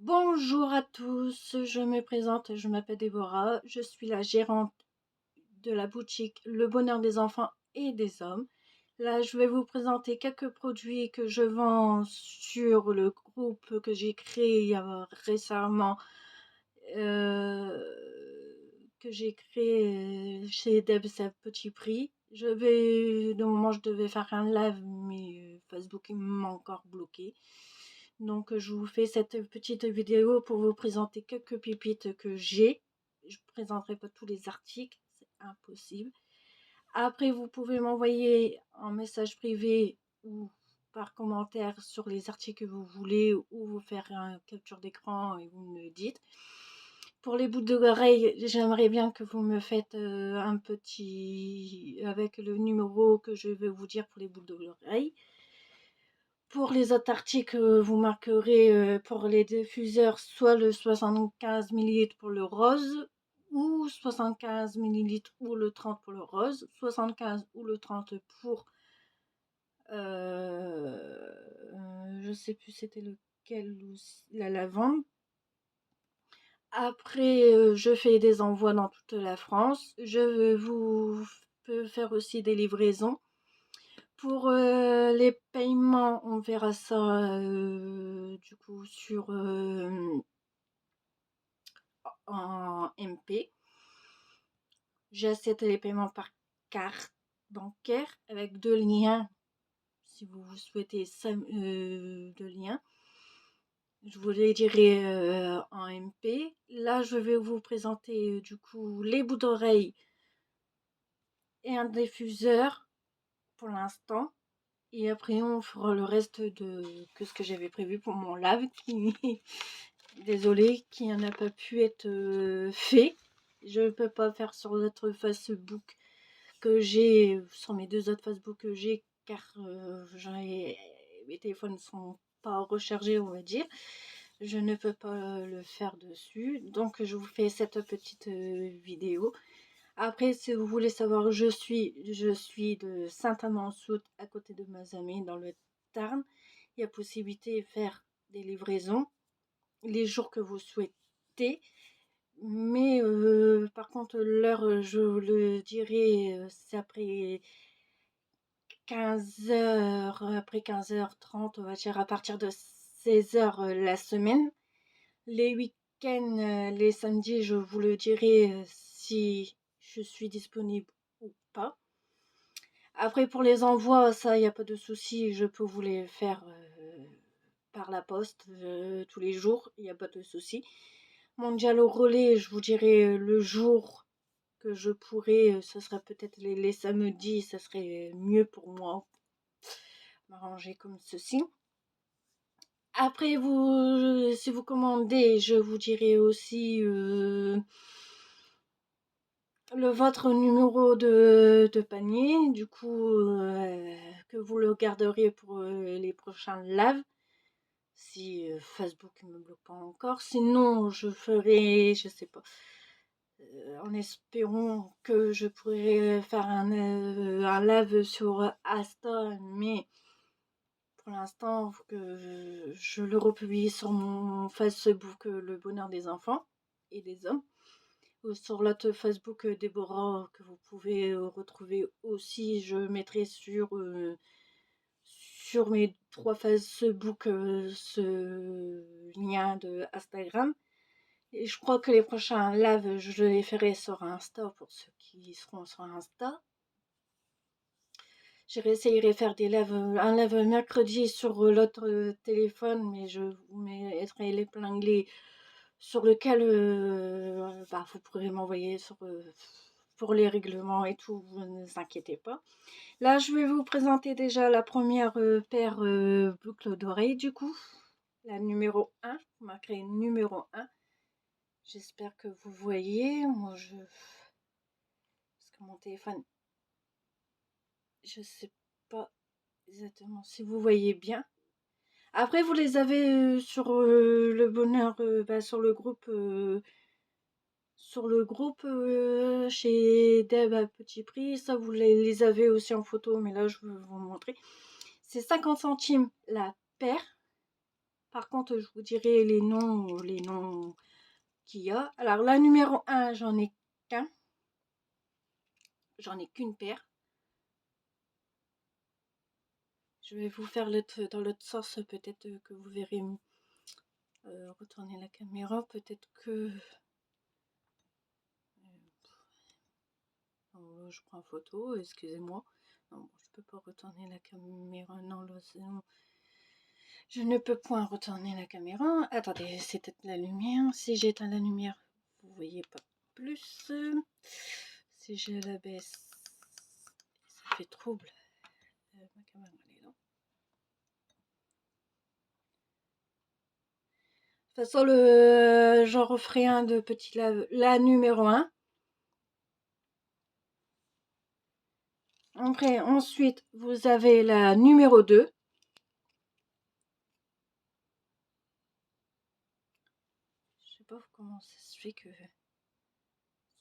Bonjour à tous, je me présente, je m'appelle Déborah, je suis la gérante de la boutique Le Bonheur des enfants et des hommes. Là, je vais vous présenter quelques produits que je vends sur le groupe que j'ai créé récemment, euh, que j'ai créé chez Debs à petit prix. De moment, je devais faire un live, mais Facebook m'a encore bloqué. Donc, je vous fais cette petite vidéo pour vous présenter quelques pépites que j'ai. Je ne présenterai pas tous les articles, c'est impossible. Après, vous pouvez m'envoyer en message privé ou par commentaire sur les articles que vous voulez ou vous faire une capture d'écran et vous me dites. Pour les boucles d'oreilles, j'aimerais bien que vous me faites un petit avec le numéro que je vais vous dire pour les boucles d'oreilles. Pour les autres articles, vous marquerez pour les diffuseurs soit le 75 ml pour le rose ou 75 ml ou le 30 pour le rose, 75 ou le 30 pour je sais plus c'était lequel, la lavande. Après, je fais des envois dans toute la France. Je vous peux faire aussi des livraisons. Pour les paiements, on verra ça du coup en MP. J'accepte les paiements par carte bancaire avec deux liens si vous souhaitez deux liens. Je vous les dirai en MP. Là, je vais vous présenter du coup les bouts d'oreilles et un diffuseur pour l'instant. Et après, on fera le reste de que ce que j'avais prévu pour mon live qui désolée qui n'a pas pu être fait. Je ne peux pas faire sur l'autre Facebook que j'ai, sur mes deux autres Facebook que j'ai, car mes téléphones ne sont pas rechargés, on va dire. Je ne peux pas le faire dessus. Donc, je vous fais cette petite vidéo. Après, si vous voulez savoir où je suis de Saint-Amand-en-Soult, à côté de Mazamet, dans le Tarn. Il y a possibilité de faire des livraisons les jours que vous souhaitez. Mais par contre, l'heure, je le dirai, c'est après 15h, après 15h30, on va dire à partir de 16h la semaine. Les week-ends, les samedis, je vous le dirai si je suis disponible ou pas. Après, pour les envois, ça, il n'y a pas de souci, je peux vous les faire par la poste tous les jours, il n'y a pas de souci. Mondial au relais, je vous dirai le jour que je pourrai, ce sera peut-être les samedis, ça serait mieux pour moi, m'arranger comme ceci. Après, si vous commandez, je vous dirai aussi votre numéro de panier, du coup, que vous le garderez pour les prochains lives, si Facebook ne me bloque pas encore. Sinon, je ferai, je sais pas, en espérant que je pourrai faire un live sur Asta, mais pour l'instant, faut que je le republie sur mon Facebook, Le Bonheur des enfants et des hommes. Ou sur l'autre Facebook Déborah que vous pouvez retrouver aussi. Je mettrai sur mes trois Facebook ce lien de Instagram. Et je crois que les prochains lives, je les ferai sur Insta pour ceux qui seront sur Insta. J'ai réessayé de faire un live mercredi sur l'autre téléphone, mais je vous mettrai l'épinglé sur lequel vous pourrez m'envoyer pour les règlements et tout, vous ne vous inquiétez pas. Là, je vais vous présenter déjà la première paire boucle d'oreilles du coup, la numéro 1, vous marquerez numéro 1. J'espère que vous voyez, parce que mon téléphone, je sais pas exactement si vous voyez bien. Après, vous les avez sur le bonheur, sur le groupe chez Deb à petit prix. Ça, vous les avez aussi en photo, mais là, je vais vous montrer. C'est 50 centimes la paire. Par contre, je vous dirai les noms qu'il y a. Alors, la numéro 1, j'en ai qu'un. J'en ai qu'une paire. Je vais vous faire dans l'autre sens, peut-être que vous verrez retourner la caméra. Peut-être que... non, je prends photo, excusez-moi. Non, je peux pas retourner la caméra. Non, là, je ne peux point retourner la caméra. Attendez, c'est peut-être la lumière. Si j'éteins la lumière, vous voyez pas plus. Si je la baisse, ça fait trouble. Ma caméra, elle est là. De toute façon, j'en referai un de petit la numéro 1. Après, ensuite, vous avez la numéro 2. Je sais pas comment ça se fait que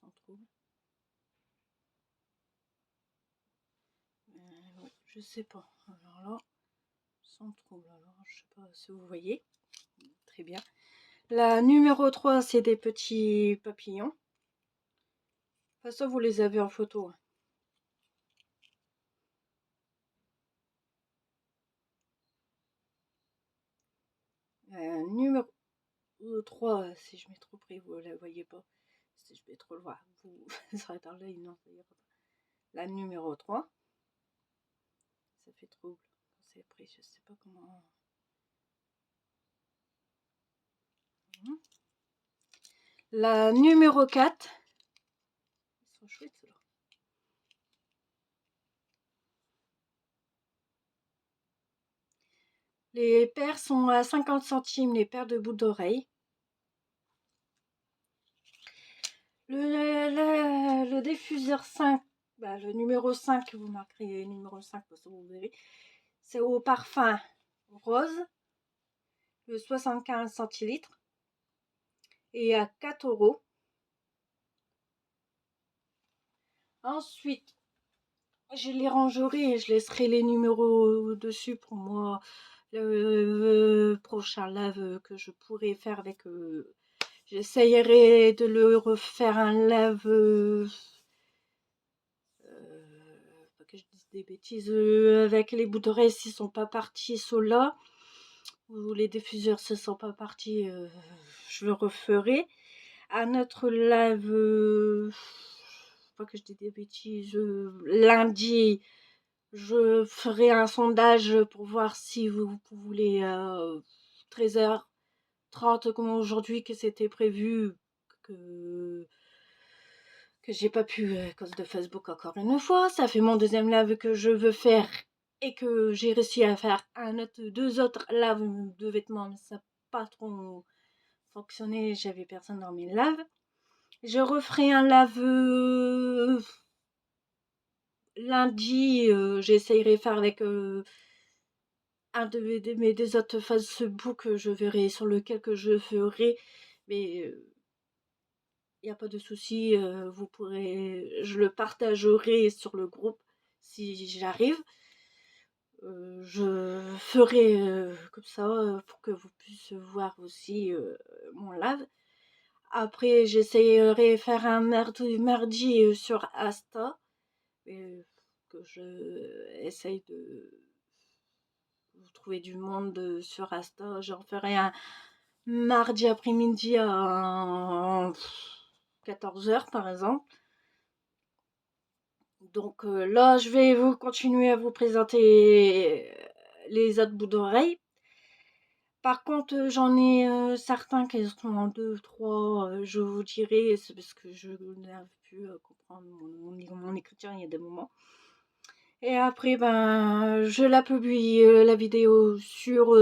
sans trouble. Ouais, je sais pas. Alors là, sans trouble. Alors, je sais pas si vous voyez. Très bien. La numéro 3, c'est des petits papillons. De toute façon, vous les avez en photo. Numéro 3, si je mets trop près, vous ne la voyez pas. Si je mets trop loin, vous serez dans l'œil. Non, ça ira pas. La numéro 3, ça fait trouble. C'est pris, je sais pas comment. La numéro 4, ils sont chouettes ceux-là. Les paires sont à 50 centimes, les paires de boucles d'oreilles. Le diffuseur 5, bah, le numéro 5, vous marquerez numéro 5 parce que vous verrez. C'est au parfum rose, le 75 centilitres, et à 4 €. Ensuite, je les rangerai et je laisserai les numéros dessus pour moi. Le prochain lave que je pourrai faire avec... j'essayerai de le refaire un lave... pas que je dise des bêtises, avec les bouts d'oreilles s'ils sont pas partis, ceux-là, ou les diffuseurs ne sont pas partis, je le referai. Un autre lave, pas que je dise des bêtises, lundi, je ferai un sondage pour voir si vous voulez 13h30 comme aujourd'hui que c'était prévu, que j'ai pas pu à cause de Facebook encore une fois. Ça fait mon deuxième live que je veux faire et que j'ai réussi à faire deux autres lives de vêtements, mais ça n'a pas trop fonctionné. J'avais personne dans mes lives. Je referai un live lundi. J'essayerai de faire avec un de mes deux autres Facebook. Je verrai sur lequel que je ferai, mais il n'y a pas de souci, vous pourrez, je le partagerai sur le groupe si j'arrive. Je ferai comme ça pour que vous puissiez voir aussi mon live. Après, j'essayerai de faire un mardi sur Insta. Que je essaye de trouver du monde sur Insta. J'en ferai un mardi après-midi à 14h par exemple. Donc là, je vais vous continuer à vous présenter les autres bouts d'oreilles. Par contre, j'en ai certains qui sont en 2, 3, je vous dirai, c'est parce que je n'arrive plus à comprendre mon écriture il y a des moments. Et après, ben, je la publie la vidéo sur...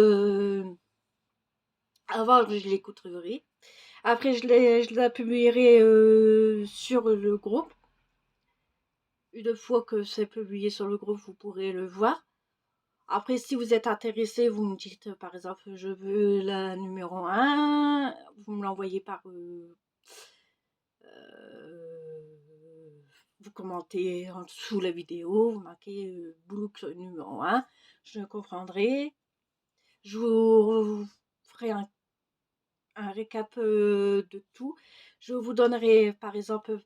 avant, je l'écouterai. Après, je la publierai sur le groupe. Une fois que c'est publié sur le groupe, vous pourrez le voir. Après, si vous êtes intéressé, vous me dites, par exemple, je veux la numéro 1. Vous me l'envoyez par... vous commentez en dessous la vidéo, vous marquez Boulouk numéro 1. Je comprendrai. Je vous ferai un récap de tout. Je vous donnerai par exemple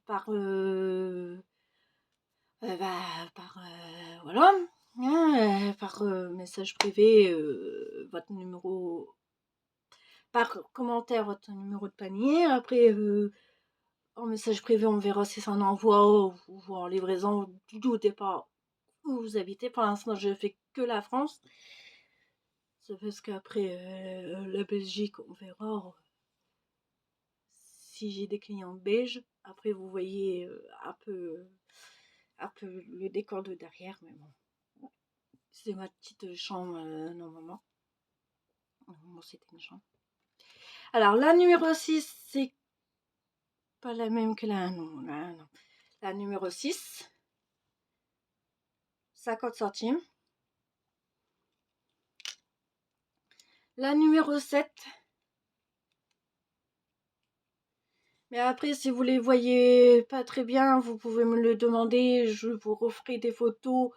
voilà, hein, par message privé votre numéro, par commentaire votre numéro de panier. Après, en message privé, on verra si ça en envoie ou en livraison. Doutez pas où vous habitez. Pour l'instant, je fais que la France. C'est parce qu'après la Belgique, on verra si j'ai des clients belges. Après, vous voyez un peu le décor de derrière, mais bon. C'est ma petite chambre normalement. Bon, c'était une chambre. Alors, la numéro 6, c'est pas la même que la non, non. La numéro 6, 50 centimes. La numéro 7. Mais après, si vous les voyez pas très bien, vous pouvez me le demander. Je vous referai des photos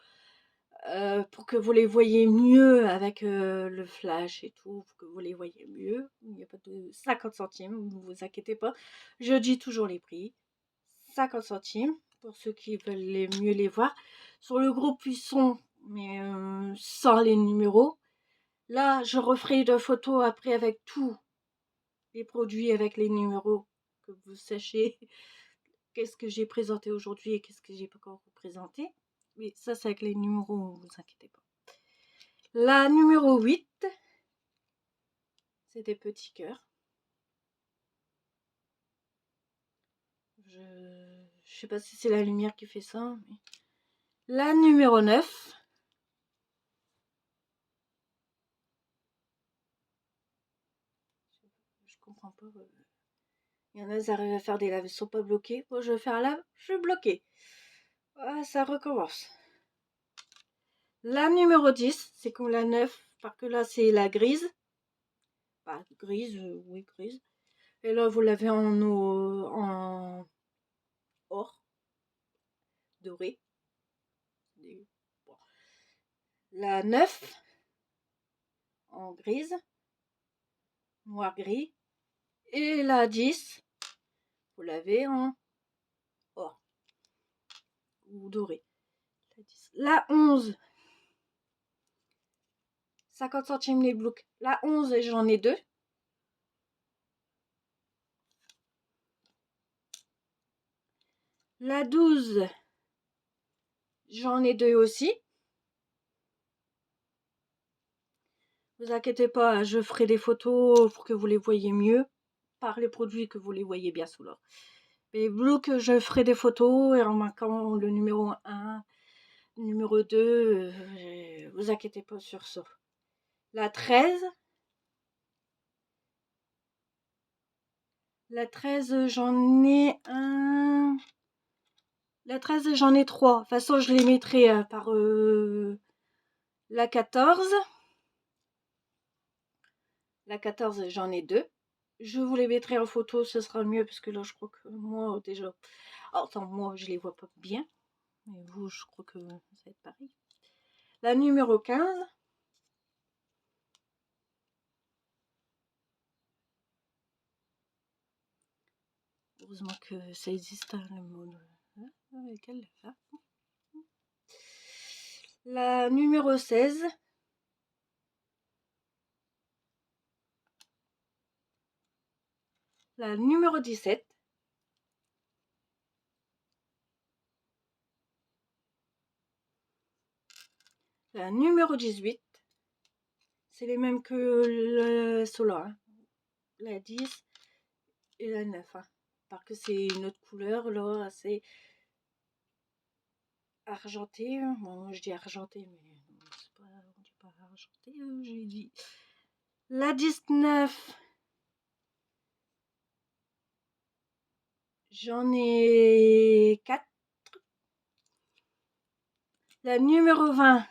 pour que vous les voyez mieux avec le flash et tout, pour que vous les voyez mieux. Il n'y a pas de 50 centimes, ne vous inquiétez pas. Je dis toujours les prix. 50 centimes pour ceux qui veulent mieux les voir. Sur le gros Buisson, mais sans les numéros. Là, je referai de photos après avec tous les produits, avec les numéros, que vous sachiez qu'est-ce que j'ai présenté aujourd'hui et qu'est-ce que j'ai pas encore présenté. Mais ça, c'est avec les numéros, ne vous inquiétez pas. La numéro 8, c'est des petits cœurs. Je sais pas si c'est la lumière qui fait ça. Mais... La numéro 9. Je comprends pas. Il y en a, ils arrivent à faire des laves, ils sont pas bloqués. Moi, je vais faire un lave, je suis bloquée. Ah, ça recommence. La numéro 10, c'est comme la 9, parce que là, c'est la grise. Bah, grise, oui, grise. Et là, vous l'avez en or, doré. Bon. La 9, en grise, noir-gris. Et la 10, vous l'avez en or, ou doré. La 11, 50 centimes les blouks. La 11, j'en ai deux. La 12, j'en ai deux aussi. Vous inquiétez pas, je ferai des photos pour que vous les voyez mieux par les produits que vous les voyez bien sous l'or. Les blouks, je ferai des photos et en marquant le numéro 1, numéro 2, vous inquiétez pas sur ça. La 13, j'en ai un. La 13, j'en ai 3. De toute façon, je les mettrai par la 14. La 14, j'en ai 2. Je vous les mettrai en photo, ce sera mieux parce que là, je crois que moi, déjà. Attends, moi, je les vois pas bien. Mais vous, je crois que ça va être pareil. La numéro 15. Heureusement que ça existe, hein, le mot. Avec elle, là. La numéro 16. La numéro 17. La numéro 18. C'est les mêmes que le Solar. Hein. La 10 et la 9. Hein. Parce que c'est une autre couleur, là, c'est argenté. Bon, je dis argenté, mais c'est pas, on dit pas argenté, j'ai dit. La 19. J'en ai 4. La numéro 20.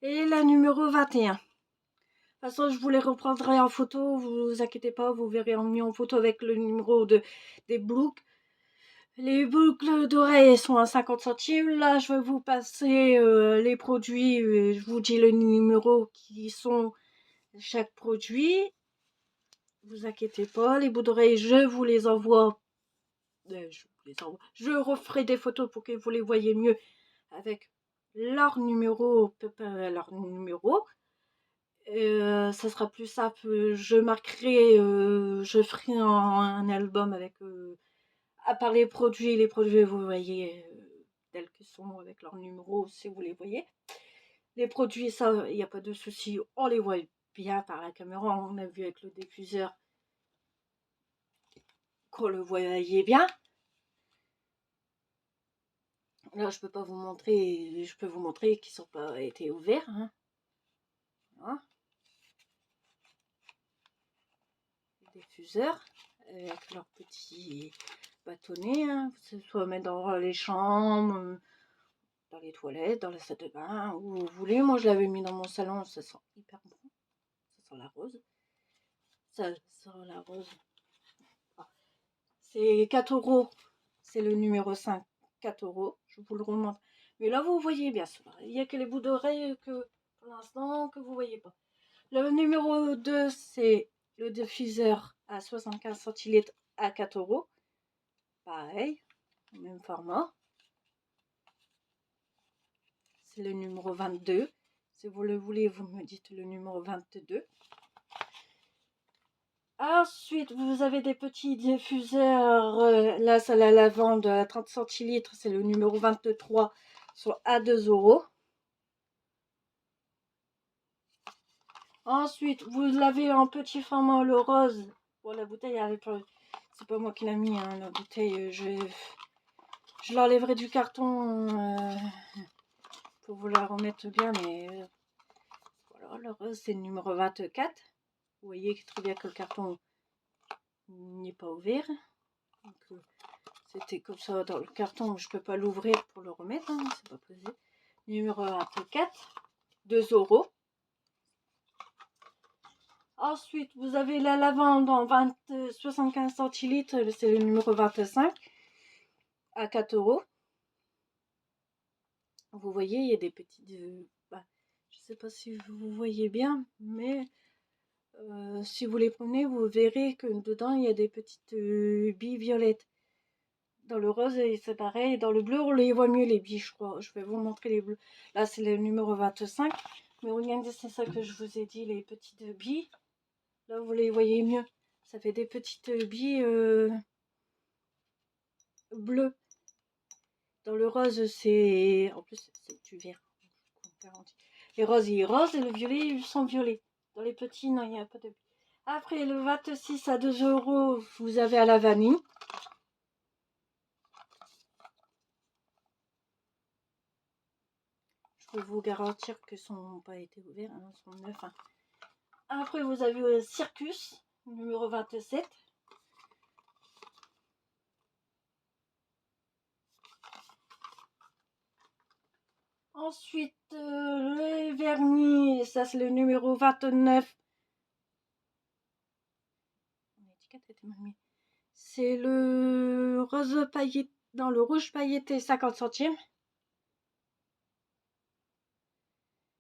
Et la numéro 21. De toute façon, je vous les reprendrai en photo, vous inquiétez pas, vous verrez en mis en photo avec le numéro des blouks. Les boucles d'oreilles sont à 50 centimes. Là, je vais vous passer les produits. Je vous dis le numéro qui sont chaque produit. Vous inquiétez pas, les boucles d'oreilles, je vous les envoie. Je referai des photos pour que vous les voyez mieux avec leur numéro. Leur numéro. Ça sera plus simple. Je marquerai, je ferai un album avec, à part les produits, vous voyez tels qu'ils sont avec leur numéro, si vous les voyez. Les produits, ça, il n'y a pas de souci, on les voit bien par la caméra. On a vu avec le diffuseur qu'on le voyait bien. Là, je peux pas vous montrer, je peux vous montrer qu'ils sont pas été ouverts. Hein. Voilà. Les diffuseurs avec leurs petits bâtonnets, hein, que ce soit mettre dans les chambres, dans les toilettes, dans la salle de bain, où vous voulez. Moi, je l'avais mis dans mon salon, ça sent hyper bon. Ça sent la rose. Ça sent la rose. Ah. C'est 4 euros. C'est le numéro 5. 4 euros. Je vous le remonte. Mais là, vous voyez bien sûr. Il n'y a que les bouts d'oreilles que, pour l'instant, que vous voyez pas. Le numéro 2, c'est le diffuseur à 75 centilitres à 4 euros. Pareil, même format. C'est le numéro 22. Si vous le voulez, vous me dites le numéro 22. Ensuite, vous avez des petits diffuseurs. Là, c'est la lavande à 30 centilitres. C'est le numéro 23, soit à 2 euros. Ensuite, vous l'avez en petit format, le rose. Bon, la bouteille, c'est pas moi qui l'ai mis. Hein, la bouteille, je l'enlèverai du carton pour vous la remettre bien. Mais voilà, le rose, c'est le numéro 24. Vous voyez très bien que le carton n'est pas ouvert. Donc, c'était comme ça dans le carton, je peux pas l'ouvrir pour le remettre, hein, c'est pas possible. Numéro 24, 2 euros. Ensuite, vous avez la lavande en 75 centilitres, c'est le numéro 25, à 4 euros. Vous voyez, il y a des petites... je sais pas si vous voyez bien, mais si vous les prenez, vous verrez que dedans, il y a des petites billes violettes. Dans le rose, c'est pareil. Dans le bleu, on les voit mieux, les billes, je crois. Je vais vous montrer les bleus. Là, c'est le numéro 25. Mais regardez, c'est ça que je vous ai dit, les petites billes. Là, vous les voyez mieux. Ça fait des petites billes bleues. Dans le rose, c'est... En plus, c'est du vert. Les roses, ils sont roses et le violet, ils sont violets. Dans les petits, non, il n'y a pas de billes. Après, le 26 à 2 euros, vous avez à la vanille. Je peux vous garantir que ce n'ont pas été ouverts, hein, sont neufs. Hein. Après, vous avez le Circus, numéro 27. Ensuite, le vernis, ça c'est le numéro 29. L'étiquette était mal mise. C'est le rose pailleté, dans le rouge pailleté, 50 centimes.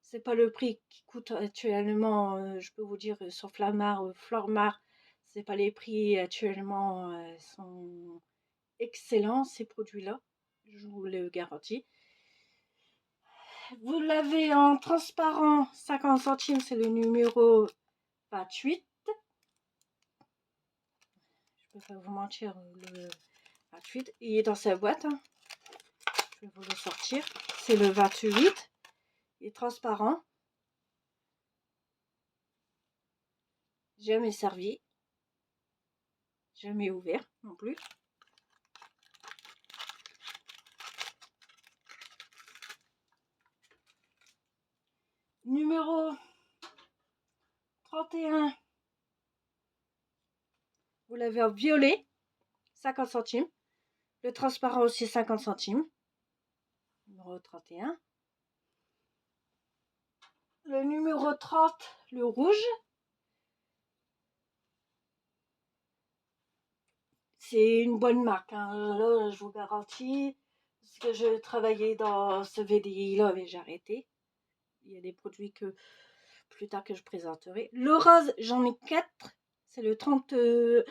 C'est pas le prix qui coûte actuellement, je peux vous dire, sur Flamar ou Flormar. C'est pas les prix actuellement, sont excellents ces produits-là. Je vous le garantis. Vous l'avez en transparent, 50 centimes, c'est le numéro 28. Je peux pas vous mentir, le 28. Il est dans sa boîte. Hein. Je vais vous le sortir. C'est le 28. Il est transparent. Jamais servi. Jamais ouvert non plus. Numéro 31. Vous l'avez en violet, 50 centimes. Le transparent aussi, 50 centimes. Numéro 31. Le numéro 30, le rouge. c'est une bonne marque, hein. Là, je vous garantis, parce que je travaillais dans ce VDI-là, mais j'ai arrêté. Il y a des produits que plus tard que je présenterai. Le rose, j'en ai 4. C'est le 32,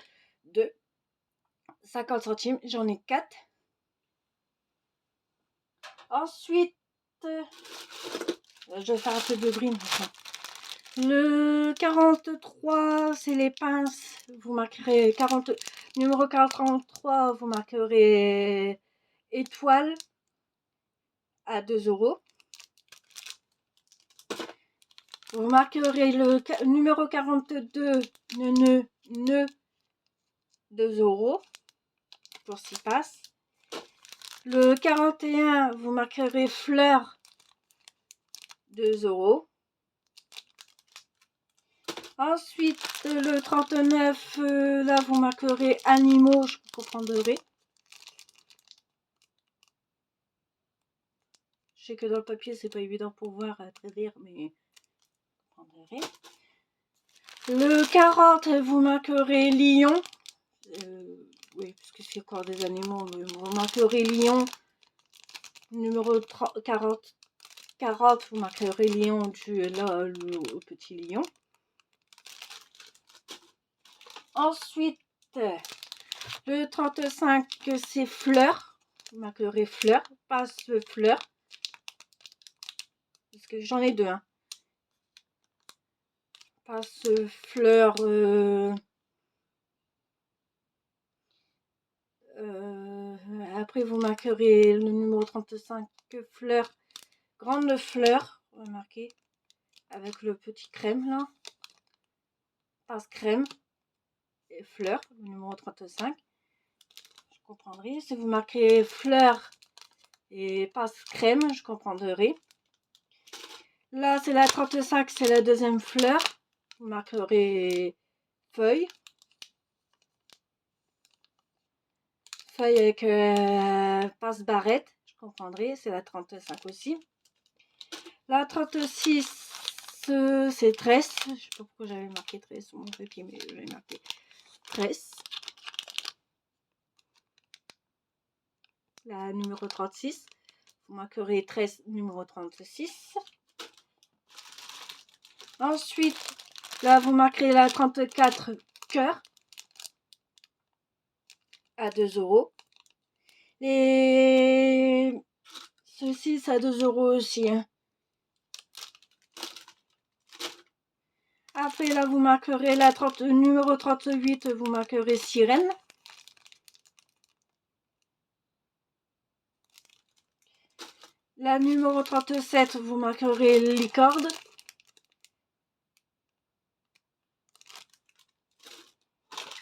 50 centimes. J'en ai 4. Ensuite, je vais faire un peu de bruit maintenant. Le 43, c'est les pinces. Vous marquerez numéro 43, vous marquerez étoile à 2 €. Vous marquerez le numéro 42, nœud 2 € pour 6 passes. Le 41, vous marquerez fleurs 2 €. Ensuite, le 39, là, vous marquerez animaux, je comprendrai. Je sais que dans le papier, c'est pas évident pour voir à travers, mais vous comprendrez. Le 40, vous marquerez lion. Oui, parce que c'est encore des animaux, mais vous marquerez lion. Numéro 40, vous marquerez lion là, le petit lion. Ensuite, le 35, c'est fleurs. Vous marquerez fleurs, passe fleurs. Parce que j'en ai 2. Hein. Passe fleurs. Après, vous marquerez le numéro 35, fleurs. Grande fleur, remarquez. Avec le petit crème là. Passe crème. Et fleurs, le numéro 35. Je comprendrai. Si vous marquez fleurs et passe crème, je comprendrai. Là, c'est la 35, c'est la deuxième fleur. Vous marquerez feuille. Feuille avec passe barrette, je comprendrai. C'est la 35 aussi. La 36, c'est tresse. Je ne sais pas pourquoi j'avais marqué tresse sur mon papier, mais j'avais marqué tresse. La numéro 36. Vous marquerez tresse numéro 36. Ensuite, là, vous marquerez la 34 cœur à 2 €. Ceci, c'est à 2 € aussi. Hein. Après, là, vous marquerez la numéro 38, vous marquerez sirène. La numéro 37, vous marquerez licorne.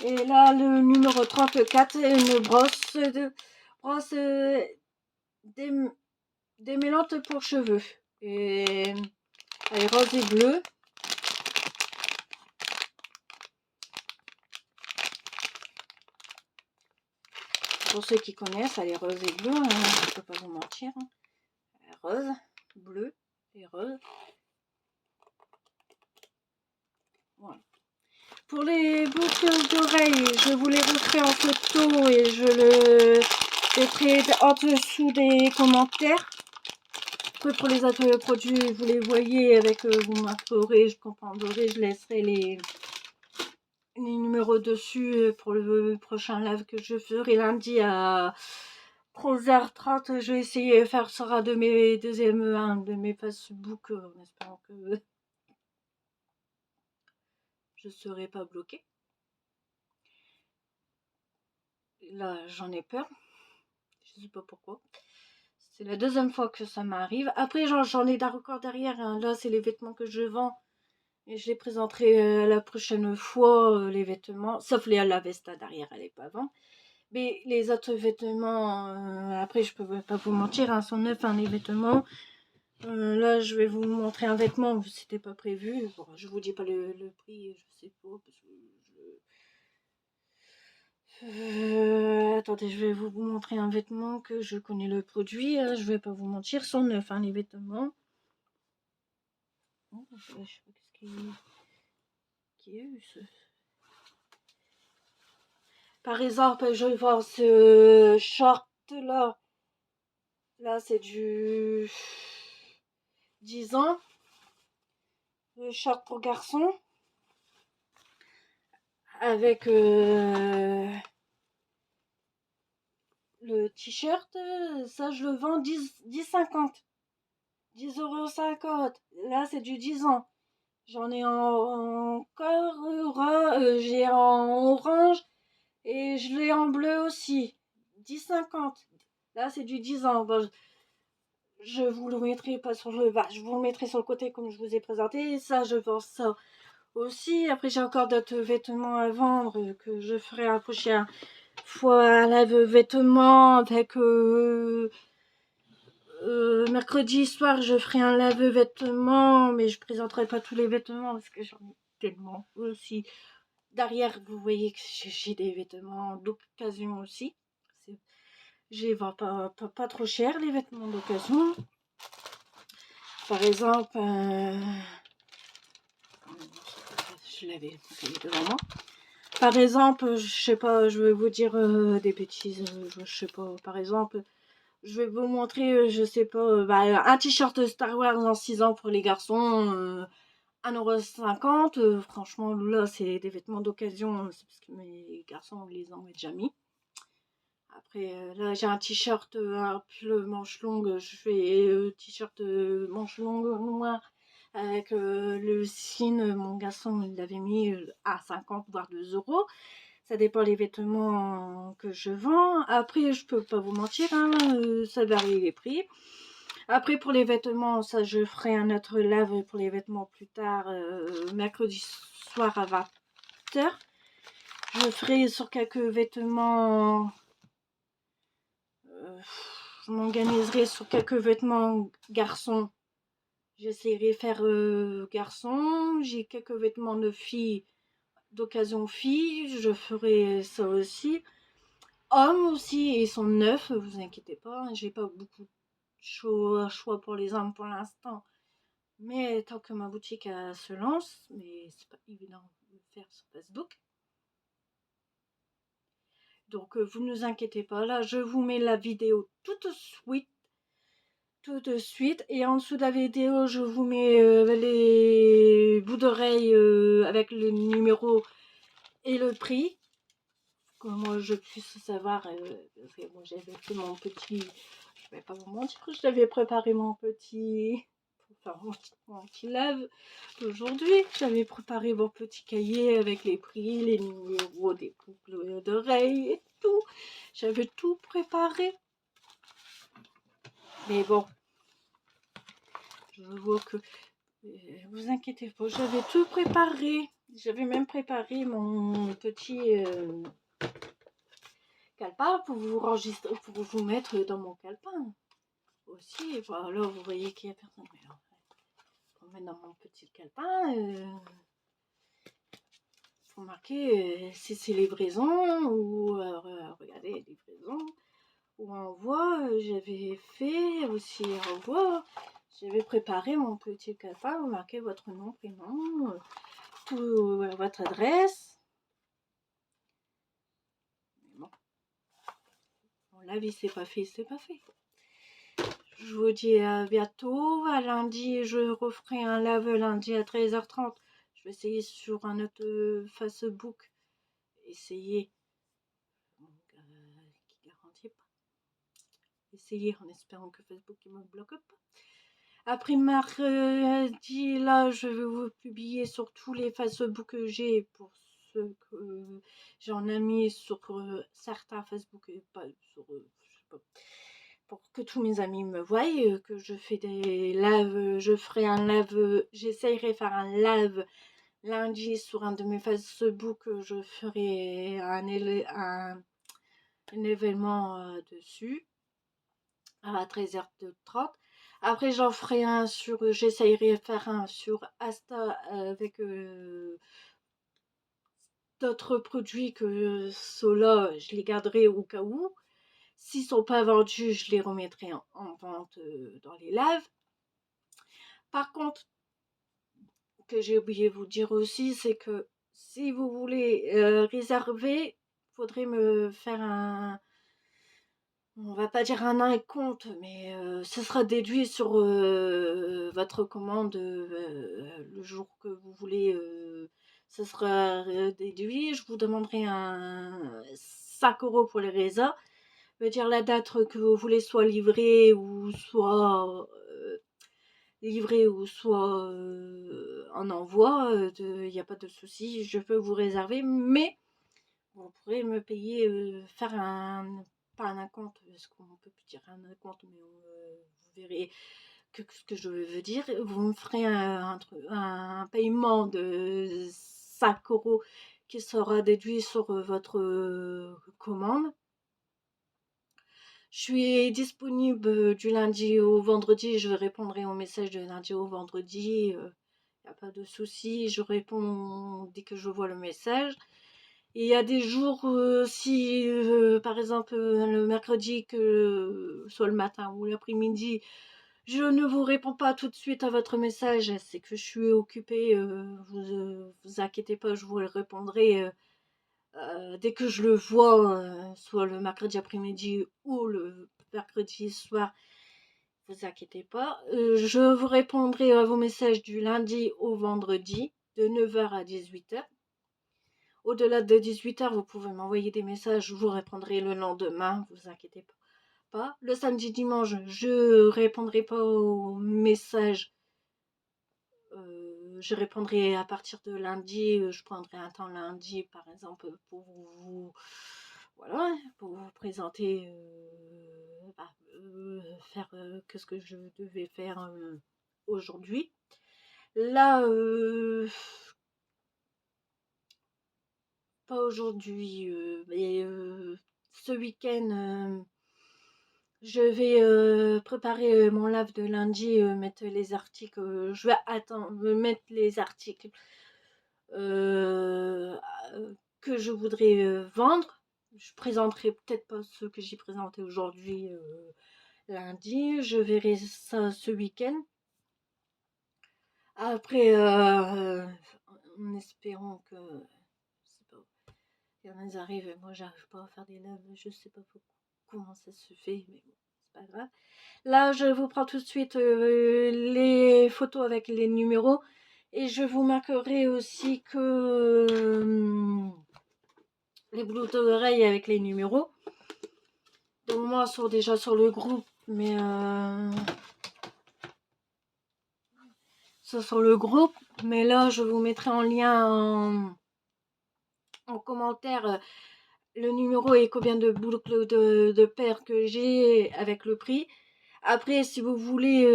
Et là, le numéro 34, une brosse démêlante pour cheveux. Et elle est rose et bleue. Pour ceux qui connaissent, elle est rose et bleue. Hein, je ne peux pas vous mentir. Hein. Rose, bleu et rose. Voilà. Pour les boucles d'oreilles, je vous les referai en photo et je le mettrai en dessous des commentaires. Après, pour les autres produits, vous les voyez avec, vous marquerez, je comprendrai, je laisserai les numéros dessus pour le prochain live que je ferai lundi à 13h30. Je vais essayer de faire ça de mes de mes Facebook en espérant que je ne serai pas bloquée. Là, j'en ai peur. Je sais pas pourquoi. C'est la deuxième fois que ça m'arrive. Après, j'en ai encore derrière. Hein. Là, c'est les vêtements que je vends. Et je les présenterai la prochaine fois, les vêtements. Sauf la veste là derrière, elle n'est pas avant. Mais les autres vêtements, après, je peux pas vous mentir, hein, sont neufs, hein, les vêtements. Là, je vais vous montrer un vêtement. C'était pas prévu. Bon, je vous dis pas le prix, je sais pas. Parce que attendez, je vais vous montrer un vêtement que je connais le produit. Je vais pas vous mentir, sont neufs hein, les vêtements. Oh, je sais pas qu'est-ce qui est eu ce. Par exemple, je vais voir ce short là. Là, c'est du 10 ans. Le short pour garçon. Avec le t-shirt, ça je le vends 10,50. 10,50 €. Là, c'est du 10 ans. J'en ai encore, j'ai en orange et je l'ai en bleu aussi. 10,50. Là, c'est du 10 ans. Bon, je vous le mettrai pas sur le bas. Je vous le mettrai sur le côté comme je vous ai présenté. Ça, je vends ça aussi. Après, j'ai encore d'autres vêtements à vendre que je ferai la prochaine fois un lave-vêtements avec mercredi soir, je ferai un lave-vêtements, mais je présenterai pas tous les vêtements parce que j'en ai tellement aussi. Derrière, vous voyez que j'ai des vêtements d'occasion aussi. Je les vends pas trop cher, les vêtements d'occasion. Par exemple, je l'avais devant moi. Par exemple, je sais pas, je vais vous dire des bêtises, je sais pas. Par exemple, je vais vous montrer, je sais pas, un t-shirt Star Wars en 6 ans pour les garçons, 1,50 €. Franchement, là, c'est des vêtements d'occasion, c'est parce que mes garçons les ont déjà mis. Après, là, j'ai un t-shirt, un pull manche longue, je fais t-shirt manche longue noir avec le signe, mon garçon, il l'avait mis à 50 voire 2 €. Ça dépend les vêtements que je vends. Après, je peux pas vous mentir, hein, ça varie les prix. Après, pour les vêtements, ça, je ferai un autre live pour les vêtements plus tard, mercredi soir à 20 h. Je ferai sur quelques vêtements. Je m'organiserai sur quelques vêtements garçons. J'essaierai de faire garçon. J'ai quelques vêtements de filles, d'occasion filles. Je ferai ça aussi. Hommes aussi, ils sont neufs, vous inquiétez pas. J'ai pas beaucoup de choix pour les hommes pour l'instant. Mais tant que ma boutique se lance, mais c'est pas évident de le faire sur Facebook. Donc vous ne vous inquiétez pas, là je vous mets la vidéo tout de suite. Tout de suite. Et en dessous de la vidéo, je vous mets les bouts d'oreilles avec le numéro et le prix. Que moi je puisse savoir. Parce que moi j'avais fait mon petit. Je vais pas vous mentir, j'avais préparé mon petit. Pour faire mon petit live d'aujourd'hui. J'avais préparé mon petit cahier avec les prix, les numéros des boucles d'oreilles et tout. J'avais tout préparé. Mais bon. Je vois que. Vous inquiétez pas, j'avais tout préparé. J'avais même préparé mon petit calepin pour vous enregistrer, pour vous mettre dans mon calepin aussi. Voilà, vous voyez qu'il n'y a personne. Mais alors, pour mettre dans mon petit calepin, pour marquer si c'est livraison ou regardez, livraison ou envoi. J'avais fait aussi envoi. J'avais préparé mon petit calepin, vous marquez votre nom, prénom, tout, votre adresse. Bon, la vie c'est pas fait, c'est pas fait. Je vous dis à bientôt. À lundi, je referai un live lundi à 13h30. Je vais essayer sur un autre Facebook. Essayer. Donc, qui garantit pas. Essayer en espérant que Facebook ne me bloque pas. Après mardi, là, je vais vous publier sur tous les Facebook que j'ai pour ceux que j'en ai mis sur certains Facebook et pas sur, je sais pas, pour que tous mes amis me voient, que je fais des lives, je ferai un live, j'essayerai de faire un live lundi sur un de mes Facebook, je ferai un événement dessus à 13h30. Après, j'en ferai un sur. J'essayerai de faire un sur Asta avec d'autres produits que ceux-là, je les garderai au cas où. S'ils ne sont pas vendus, je les remettrai en vente dans les lives. Par contre, que j'ai oublié de vous dire aussi, c'est que si vous voulez réserver, faudrait me faire on va pas dire un compte, mais ce sera déduit sur votre commande le jour que vous voulez. Ce sera déduit. Je vous demanderai un 5 € pour les raisins. Veut dire la date que vous voulez soit livré ou soit en envoi. Il n'y a pas de souci. Je peux vous réserver, mais vous pourrez me payer, faire pas un acompte, parce qu'on peut plus dire un acompte, mais vous verrez ce que je veux dire. Vous me ferez un paiement de 5 € qui sera déduit sur votre commande. Je suis disponible du lundi au vendredi. Je répondrai aux messages de lundi au vendredi. Il n'y a pas de souci. Je réponds dès que je vois le message. Et il y a des jours, si par exemple le mercredi, que soit le matin ou l'après-midi, je ne vous réponds pas tout de suite à votre message, c'est que je suis occupée. Vous inquiétez pas, je vous répondrai dès que je le vois, soit le mercredi après-midi ou le mercredi soir. Vous inquiétez pas. Je vous répondrai à vos messages du lundi au vendredi de 9h à 18h. Au-delà de 18h, vous pouvez m'envoyer des messages, je vous répondrai le lendemain, vous inquiétez pas. Le samedi, dimanche, je répondrai pas aux messages. Je répondrai à partir de lundi. Je prendrai un temps lundi, par exemple, pour voilà, pour vous présenter, faire que ce que je devais faire aujourd'hui. Là, pas aujourd'hui, mais ce week-end, je vais préparer mon live de lundi, mettre les articles. Je vais attendre, mettre les articles euh, que je voudrais vendre. Je présenterai peut-être pas ceux que j'ai présentés aujourd'hui, lundi. Je verrai ça ce week-end. Après, en espérant que il y en a arrivent, et moi j'arrive pas à faire des lives, je sais pas comment ça se fait, mais bon, c'est pas grave. Là, je vous prends tout de suite les photos avec les numéros, et je vous marquerai aussi que les boucles d'oreilles avec les numéros. Donc moi, sont déjà sur le groupe, mais sur le groupe, mais là, je vous mettrai en lien en commentaire le numéro et combien de boucles de paires que j'ai avec le prix. Après, si vous voulez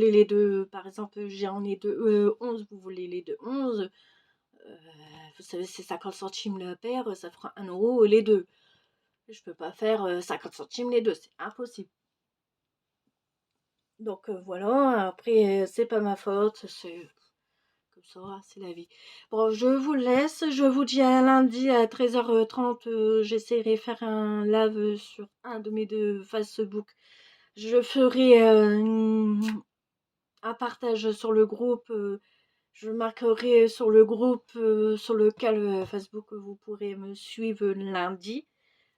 les deux, par exemple, j'en ai deux 11, vous voulez les deux 11, vous savez, c'est 50 centimes la paire, ça fera 1 € les deux. Je peux pas faire 50 centimes les deux, c'est impossible. Donc voilà, après, c'est pas ma faute, c'est comme ça, c'est la vie. Bon, je vous laisse, je vous dis à lundi à 13h30, j'essaierai de faire un live sur un de mes deux Facebook. Je ferai un partage sur le groupe. Je marquerai sur le groupe sur lequel Facebook vous pourrez me suivre lundi.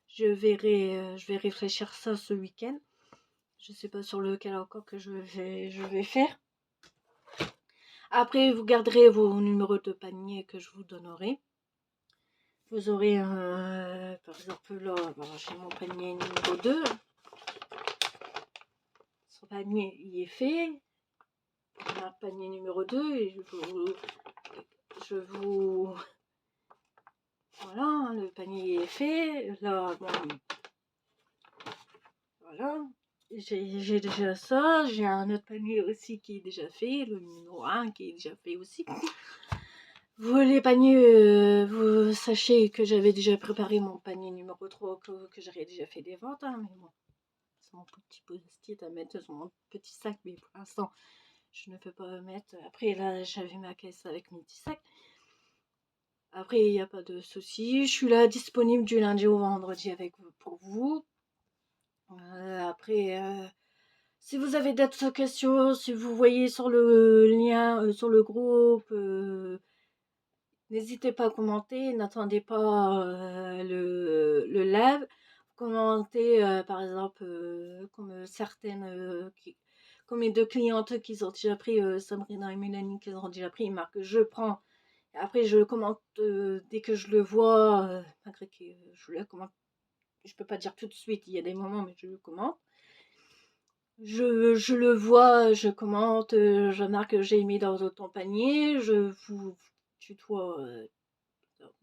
Je vais réfléchir ça ce week-end. Je sais pas sur lequel encore que je vais faire. Après, vous garderez vos numéros de panier que je vous donnerai. Vous aurez par exemple là, j'ai mon panier numéro 2. Son panier il est fait. Un panier numéro 2 et je vous voilà, le panier est fait. Là, bon, voilà. J'ai déjà ça. J'ai un autre panier aussi qui est déjà fait. Le numéro 1 qui est déjà fait aussi. Vous, les paniers, vous sachez que j'avais déjà préparé mon panier numéro 3 que j'aurais déjà fait des ventes. Hein, mais bon, c'est mon petit post-it à mettre sur mon petit sac. Mais pour l'instant, je ne peux pas mettre. Après, là, j'avais ma caisse avec mes petits sacs. Après, il n'y a pas de souci. Je suis là disponible du lundi au vendredi pour vous. Après, si vous avez d'autres questions, si vous voyez sur le lien, sur le groupe, N'hésitez pas à commenter, n'attendez pas le live. Commentez, par exemple, comme certaines, comme mes deux clientes qui ont déjà pris, Sabrina et Mélanie, qui ont déjà pris, ils marquent je prends. Après, je commente dès que je le vois, malgré que je le commente. Je peux pas dire tout de suite, il y a des moments, mais je le commente. Je le vois, je commente, je marque que j'ai mis dans ton panier, je vous tutoie,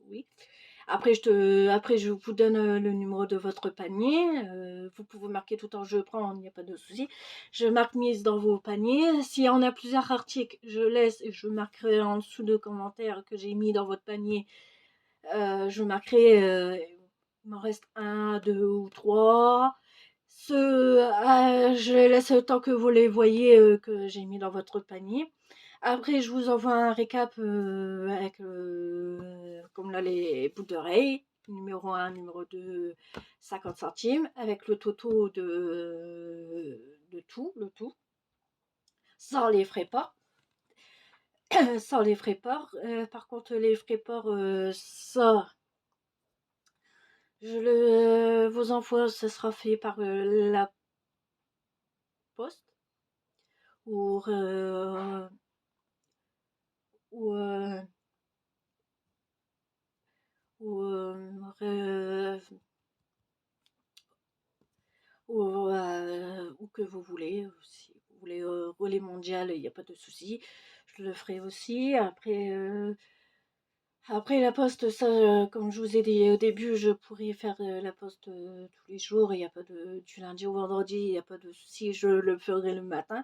oui. Après, je vous donne le numéro de votre panier. Vous pouvez marquer tout le temps je prends, il n'y a pas de souci. Je marque mise dans vos paniers. S'il y en a plusieurs articles, je laisse et je marquerai en dessous de commentaires que j'ai mis dans votre panier. Je marquerai, il m'en reste un, deux ou trois. Je laisse le temps que vous les voyez que j'ai mis dans votre panier. Après, je vous envoie un récap avec, comme là, les boucles d'oreilles. Numéro un, numéro 2, 50 centimes. Avec le toto de tout, le tout. Sans les frais port. Sans les frais port. Par contre, les frais port, ça, vos envois, ce sera fait par la poste. Ou, ou, ou, ou que vous voulez. Si vous voulez relais mondial, il n'y a pas de souci. Je le ferai aussi. Après la poste, ça, comme je vous ai dit au début, je pourrais faire la poste tous les jours. Il n'y a pas du lundi au vendredi, il n'y a pas de souci. Je le ferai le matin.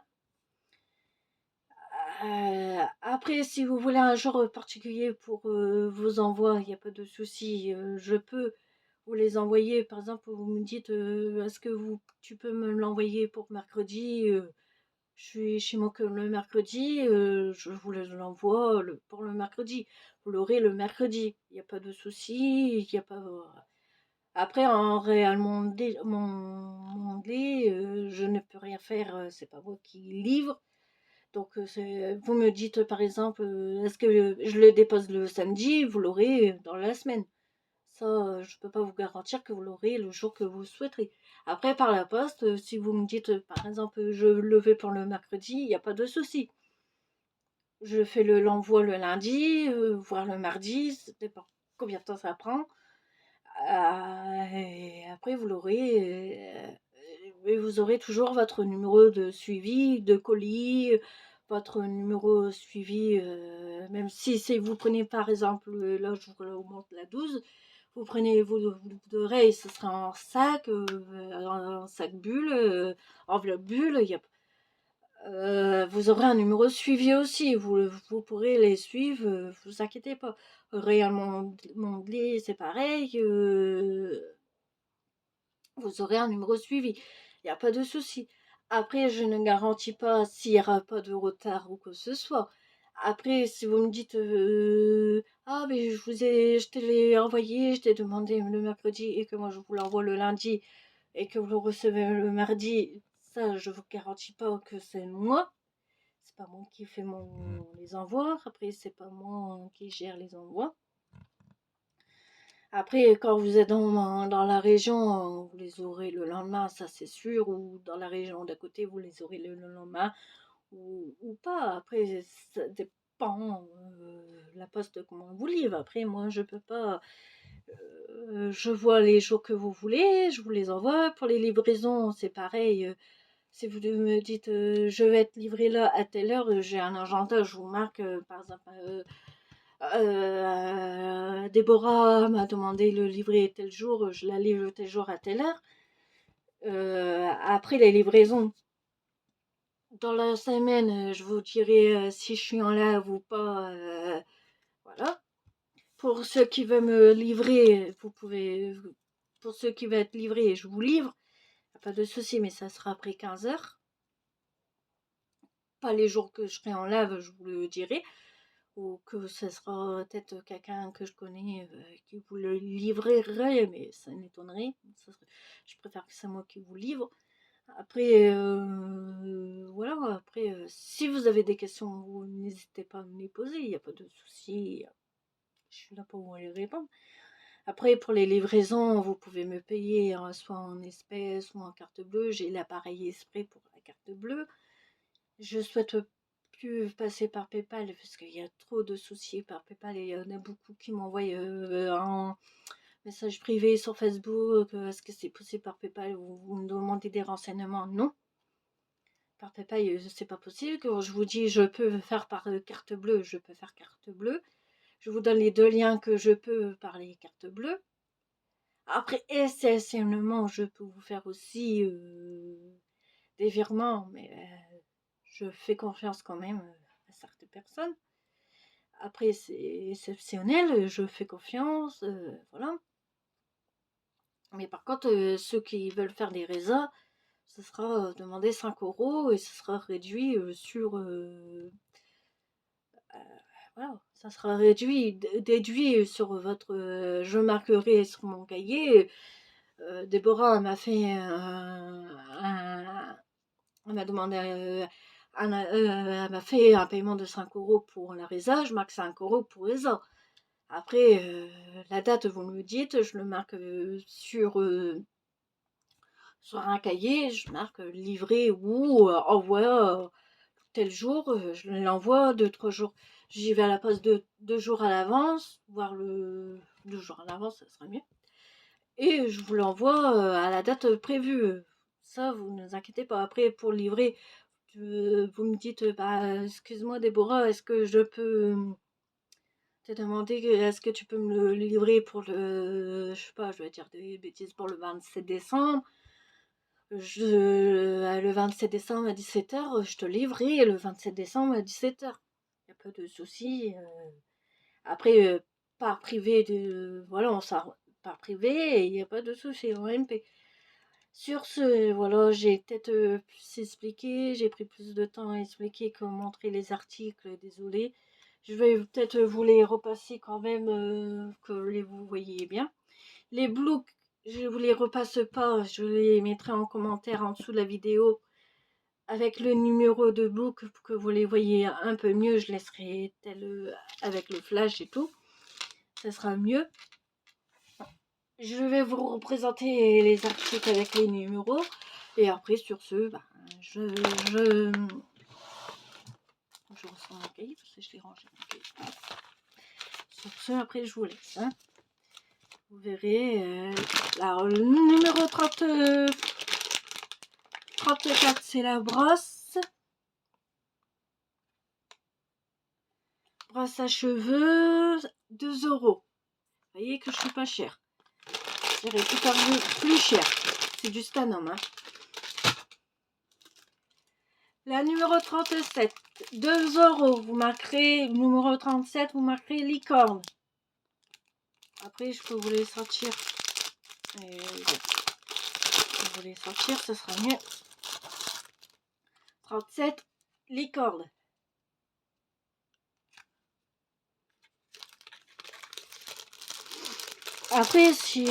Après, si vous voulez un jour particulier pour vos envois, il n'y a pas de souci. Je peux vous les envoyer. Par exemple, vous me dites, est-ce que tu peux me l'envoyer pour mercredi? Je suis chez moi que le mercredi. Je vous l'envoie pour le mercredi. Vous l'aurez le mercredi. Il n'y a pas de souci. Il y a pas. Après, en réel, mon dé, je ne peux rien faire. C'est pas moi qui livre. Donc, vous me dites par exemple, est-ce que je le dépose le samedi, vous l'aurez dans la semaine. Ça, je ne peux pas vous garantir que vous l'aurez le jour que vous souhaiterez. Après, par la poste, si vous me dites par exemple, je le fais pour le mercredi, il n'y a pas de souci. Je fais l'envoi le lundi, voire le mardi, ça dépend combien de temps ça prend. Et après, vous aurez toujours votre numéro de suivi de colis, votre numéro suivi, même si vous prenez par exemple, là je vous montre la 12, vous prenez vos oreilles, ce sera en sac bulle, enveloppe bulle, vous aurez un numéro suivi aussi, vous pourrez les suivre, vous inquiétez pas. Royal Mondelez, c'est pareil, vous aurez un numéro suivi. Il n'y a pas de souci. Après, je ne garantis pas s'il n'y aura pas de retard ou que ce soit. Après, si vous me dites ah mais je te l'ai envoyé, je t'ai demandé le mercredi et que moi je vous l'envoie le lundi et que vous le recevez le mardi, ça je vous garantis pas que c'est moi. C'est pas moi qui fais les envois. Après, c'est pas moi qui gère les envois. Après, quand vous êtes dans la région, vous les aurez le lendemain, ça c'est sûr, ou dans la région d'à côté, vous les aurez le lendemain, ou pas. Après, ça dépend la poste comment vous livre. Après, moi, je peux pas. Je vois les jours que vous voulez, je vous les envoie. Pour les livraisons, c'est pareil. Si vous me dites je vais être livré là à telle heure, j'ai un agenda, je vous marque par exemple. Déborah m'a demandé le livrer tel jour, je la livre tel jour à telle heure. Après les livraisons, dans la semaine, je vous dirai si je suis en live ou pas. Voilà. Pour ceux qui veulent me livrer, vous pouvez. Pour ceux qui veulent être livrés, je vous livre. Pas de souci, mais ça sera après 15 heures. Pas les jours que je serai en live, je vous le dirai. Ou que ce sera peut-être quelqu'un que je connais qui vous le livrerait, mais ça m'étonnerait. Je préfère que c'est moi qui vous livre. Après, voilà, après, si vous avez des questions, vous n'hésitez pas à me les poser, il n'y a pas de souci. je suis là pour vous les répondre. Après, pour les livraisons, vous pouvez me payer soit en espèces ou en carte bleue. J'ai l'appareil exprès pour la carte bleue. Je souhaite plus passer par PayPal parce qu'il y a trop de soucis par PayPal et il y en a beaucoup qui m'envoient un message privé sur Facebook. Est-ce que c'est possible par PayPal? Vous me demandez des renseignements? Non. Par PayPal, c'est pas possible. Quand je vous dis je peux faire par carte bleue, je peux faire carte bleue. Je vous donne les 2 liens que je peux par les cartes bleues. Après, essentiellement, je peux vous faire aussi des virements, mais je fais confiance quand même à certaines personnes. Après, c'est exceptionnel, je fais confiance, voilà. Mais par contre, ceux qui veulent faire des résas, ce sera demander 5 € et ce sera réduit sur... voilà, ça sera déduit sur votre... je marquerai sur mon cahier. Déborah m'a fait elle m'a demandé elle m'a fait un paiement de 5 € pour la résa, je marque 5 € pour résa. Après, la date, vous me dites, je le marque sur un cahier, je marque livré ou envoi tel jour, je l'envoie 2-3 jours. J'y vais à la poste 2 jours à l'avance, voire 2 jours à l'avance, ça serait mieux. Et je vous l'envoie à la date prévue. Ça, vous ne vous inquiétez pas. Après, pour livrer, vous me dites, bah, excuse-moi Déborah, est-ce que je peux te demander, est-ce que tu peux me le livrer pour je sais pas, je vais dire des bêtises, pour le 27 décembre. Le 27 décembre à 17h, je te livre et le 27 décembre à 17h. Il n'y a pas de souci. Après, par privé, voilà, on s'arrange par privé, il n'y a pas de souci en MP. Sur ce, voilà, j'ai peut-être plus expliqué, j'ai pris plus de temps à expliquer que montrer les articles, désolé. Je vais peut-être vous les repasser quand même, que vous voyez bien. Les blocs, je vous les repasse pas, je les mettrai en commentaire en dessous de la vidéo avec le numéro de book pour que vous les voyez un peu mieux. Je laisserai tel avec le flash et tout, ça sera mieux. Je vais vous représenter les articles avec les numéros. Et après, sur ce, bah, je ressors mon cahier parce que je l'ai rangé. Sur ce, après, je vous laisse. Hein. Vous verrez. Alors, le numéro 34, c'est la brosse. Brosse à cheveux, 2 €. Vous voyez que je suis pas chère. J'irai tout à plus cher. C'est du Stanum. Hein. La numéro 37, 2 €. Vous marquerez, numéro 37, vous marquerez licorne. Après, je peux vous les sortir. Et je peux vous les sortir, ce sera mieux. 37, licorne. Après, si...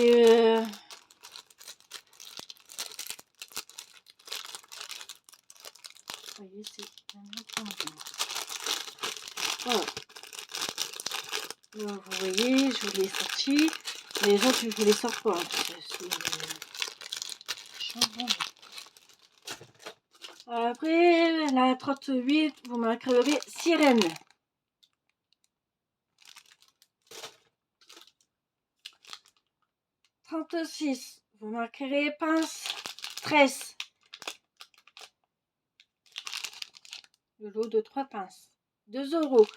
Vous voyez, c'est... Voilà. Donc, vous voyez, je vous l'ai sorti. Les autres, je vous les sors pas. Après, la 38, vous marquerez sirène. « 36, vous marquerez pince tresse. Le lot de 3 pinces. 2 €.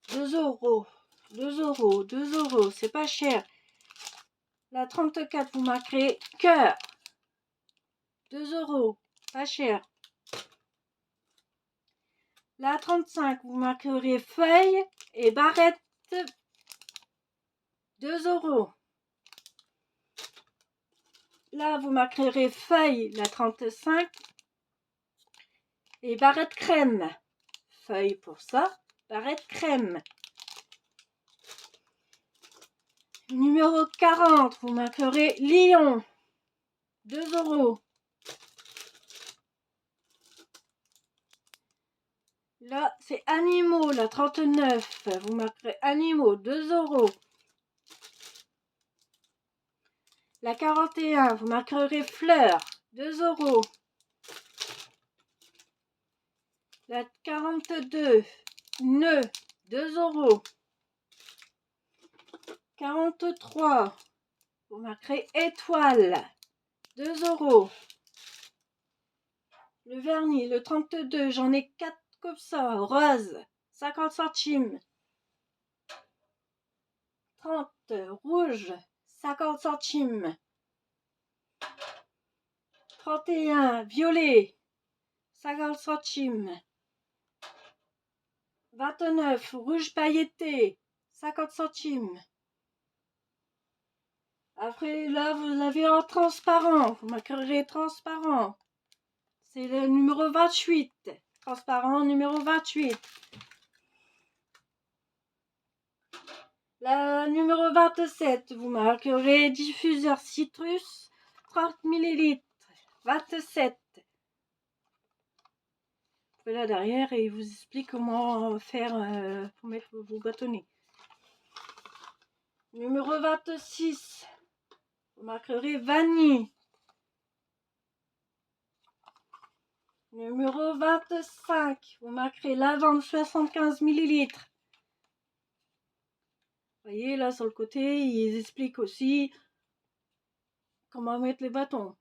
2 €. 2 €. 2 €. C'est pas cher. La 34, vous marquerez cœur. 2 €. Pas cher. La 35, vous marquerez feuille et barrette. 2 €. Là, vous marquerez feuille, la 35. Et barrette crème. Feuille pour ça. Barrette crème. Numéro 40, vous marquerez lion. 2 €. Là, c'est animaux, la 39. Vous marquerez animaux, 2 euros. La 41, vous marquerez fleurs, 2 euros. La 42, nœud, 2 euros. 43, vous marquerez étoile, 2 euros. Le vernis, le 32, j'en ai 4 comme ça, rose, 50 centimes. 30, rouge, 50 centimes. 31, violet, 50 centimes. 29, rouge pailleté, 50 centimes. Après, là, vous avez en transparent. Vous marquerez transparent. C'est le numéro 28. Transparent numéro 28. La numéro 27, vous marquerez diffuseur citrus, 30 ml. 27. Vous pouvez là derrière et il vous explique comment faire pour mettre vos bâtonnets. Numéro 26, vous marquerez vanille. Numéro 25, vous marquerez lavande 75 ml. Vous voyez, là, sur le côté, ils expliquent aussi comment mettre les bâtons.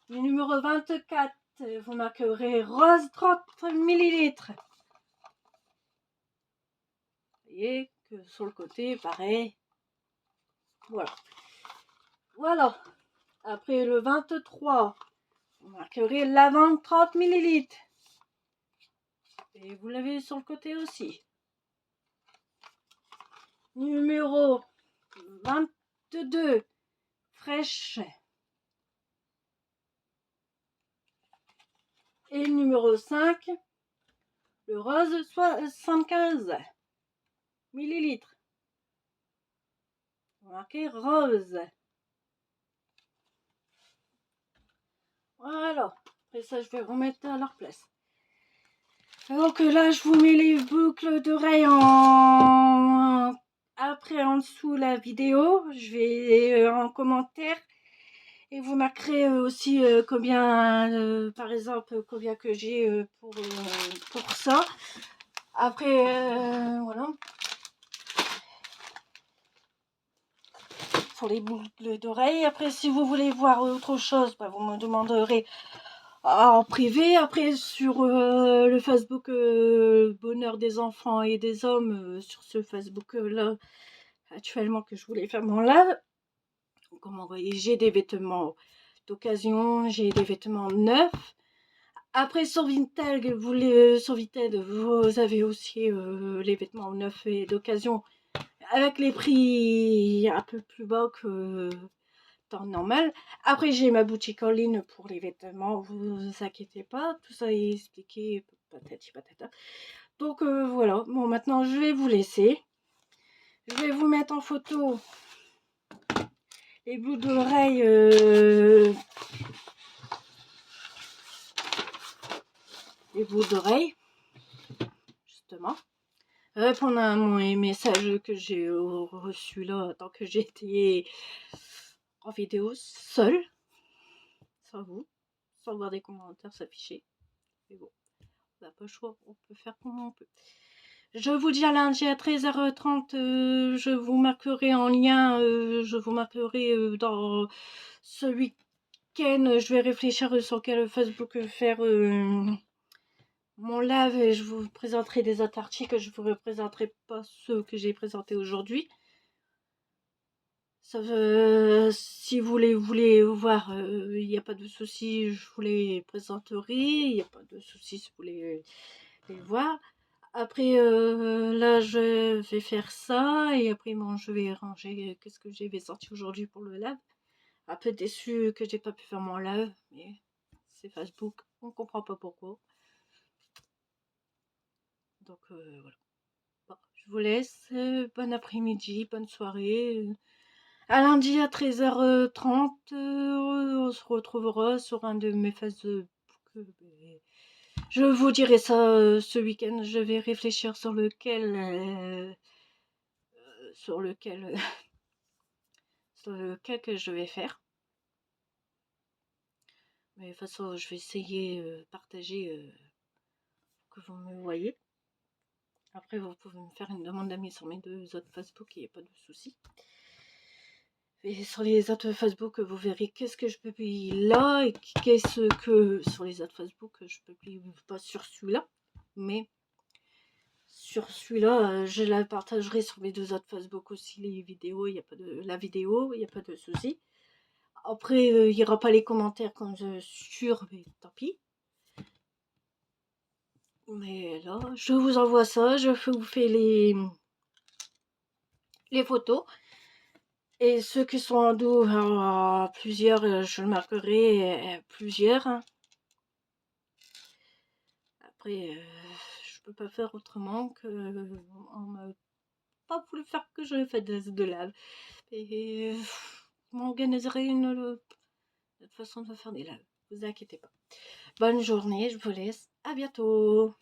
Le numéro 24, vous marquerez rose 30 ml. Vous voyez que sur le côté, pareil. Voilà. Voilà. Après le 23, vous marquerez lavande 30 ml. Et vous l'avez sur le côté aussi. Numéro 22, fraîche. Et numéro 5, le rose 75 ml. Vous marquez rose. Voilà. Après ça, je vais remettre à leur place. Donc là, je vous mets les boucles d'oreilles après en dessous la vidéo. Je vais en commentaire. Et vous marquerez aussi combien, par exemple, combien que j'ai pour ça. Après, voilà. Pour les boucles d'oreilles. Après, si vous voulez voir autre chose, bah, vous me demanderez en privé. Après, sur le Facebook Bonheur des enfants et des hommes, sur ce Facebook là, actuellement que je voulais faire mon live. Comme vous voyez, j'ai des vêtements d'occasion, j'ai des vêtements neufs. Après, sur Vinted, vous avez aussi les vêtements neufs et d'occasion avec les prix un peu plus bas que temps normal. Après, j'ai ma boutique en ligne pour les vêtements, vous inquiétez pas, tout ça est expliqué, patati patata. Donc voilà, bon maintenant je vais vous laisser. Je vais vous mettre en photo les boucles d'oreilles justement. Répondre à mon message que j'ai reçu là, tant que j'étais en vidéo seule, sans vous, sans voir des commentaires s'afficher. Mais bon, on n'a pas le choix, on peut faire comme on peut. Je vous dis à lundi à 13h30, je vous marquerai en lien, je vous marquerai dans ce week-end, je vais réfléchir sur quel Facebook faire mon live et je vous présenterai des autres articles, je vous présenterai pas ceux que j'ai présentés aujourd'hui. Si vous voulez voir, il n'y a pas de souci, je vous les présenterai, il n'y a pas de souci si vous voulez les voir. Après, là, je vais faire ça et après, bon, je vais ranger qu'est-ce que j'ai sorti aujourd'hui pour le live. Un peu déçu que j'ai pas pu faire mon live, mais c'est Facebook, on comprend pas pourquoi. Donc, voilà. Bon, je vous laisse, bon après-midi, bonne soirée. À lundi à 13h30, on se retrouvera sur un de mes Facebook Je vous dirai ça ce week-end. Je vais réfléchir sur lequel, sur lequel que je vais faire. Mais de toute façon, je vais essayer de partager que vous me voyez. Après, vous pouvez me faire une demande d'amis sur mes 2 autres Facebook, il n'y a pas de souci. Et sur les autres Facebook, vous verrez qu'est-ce que je publie là et qu'est-ce que sur les autres Facebook, je publie pas sur celui-là, mais sur celui-là, je la partagerai sur mes 2 autres Facebook aussi, les vidéos, il n'y a pas de la vidéo, il n'y a pas de souci. Après, il n'y aura pas les commentaires comme sur, mais tant pis. Mais là, je vous envoie ça, je vous fais les photos. Et ceux qui sont en dos, plusieurs, je le marquerai plusieurs. Après, je peux pas faire autrement que on m'a pas voulu faire que je fais de live. Et m'organiserai une autre façon de faire des lives. Vous inquiétez pas. Bonne journée, je vous laisse. À bientôt.